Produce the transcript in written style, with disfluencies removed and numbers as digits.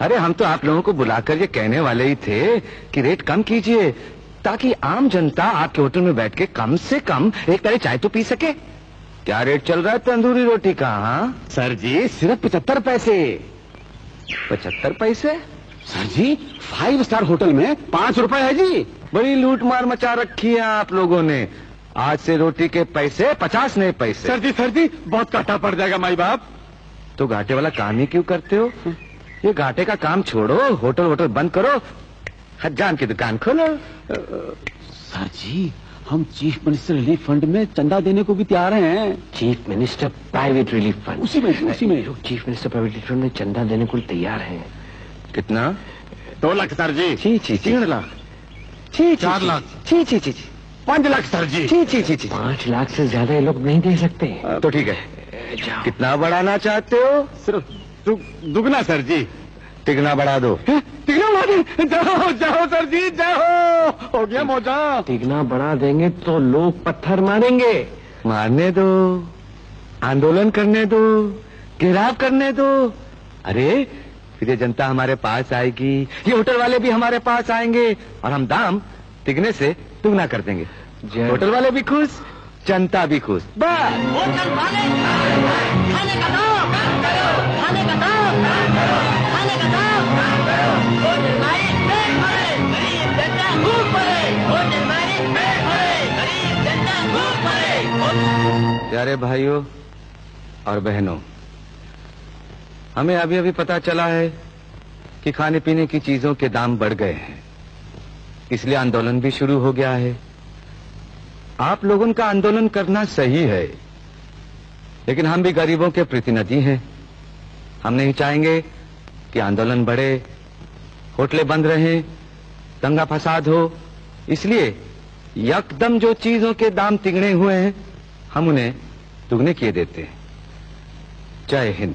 अरे हम तो आप लोगों को बुलाकर ये कहने वाले ही थे कि रेट कम कीजिए, ताकि आम जनता आपके होटल में बैठ के कम से कम एक तारी चाय तो पी सके। क्या रेट चल रहा है तंदूरी रोटी का? हाँ सर जी, सिर्फ 75 पैसे। 75 पैसे? सर जी, 5 स्टार होटल में 5 रुपए है जी। बड़ी लूट मार मचा रखी है आप लोगों ने। आज से रोटी के पैसे 50 नए पैसे। सर जी बहुत काटा पड़ जाएगा माई बाप। तो घाटे वाला काम ही क्यों करते हो? ये घाटे का काम छोड़ो, होटल बंद करो, हजाम की दुकान खोलो। सर जी, हम चीफ मिनिस्टर रिलीफ फंड में चंदा देने को भी तैयार हैं। Chief minister private relief fund? उसी में chief minister private relief fund में चंदा देने को तैयार हैं। कितना? 2 लाख सर जी। 3 लाख? 4 लाख? 5 लाख सर जी। 5 लाख से ज्यादा ये लोग नहीं दे सकते। तो ठीक है, कितना बढ़ाना चाहते हो? सिर्फ दुगना सर जी। तिगना बढ़ा दो। तिगना बढ़ा दे? जाओ सर जी, जाओ, हो गया मौजा। तिगना बढ़ा देंगे तो लोग पत्थर मारेंगे। मारने दो, आंदोलन करने दो, घेराव करने दो। अरे फिर ये जनता हमारे पास आएगी, ये होटल वाले भी हमारे पास आएंगे और हम दाम तिगने से दुगना कर देंगे। होटल वाले भी खुश, जनता भी खुश। बस होटल वाले खाने का दाम कम करो, खाने का दाम कम करो, खाने का दाम कम करो। होटल मालिक पेट भरे, गरीब जनता खूब भरे। होटल मालिक पेट भरे, गरीब जनता खूब भरे। प्यारे भाइयों और बहनों, हमें अभी अभी पता चला है कि खाने पीने की चीजों के दाम बढ़ गए हैं, इसलिए आंदोलन भी शुरू हो गया है। आप लोगों का आंदोलन करना सही है, लेकिन हम भी गरीबों के प्रतिनिधि हैं। हम नहीं चाहेंगे कि आंदोलन बढ़े, होटलें बंद रहें, दंगा फसाद हो। इसलिए यकदम जो चीजों के दाम तिगने हुए हैं, हम उन्हें दुगने किए देते हैं। जय हिंद।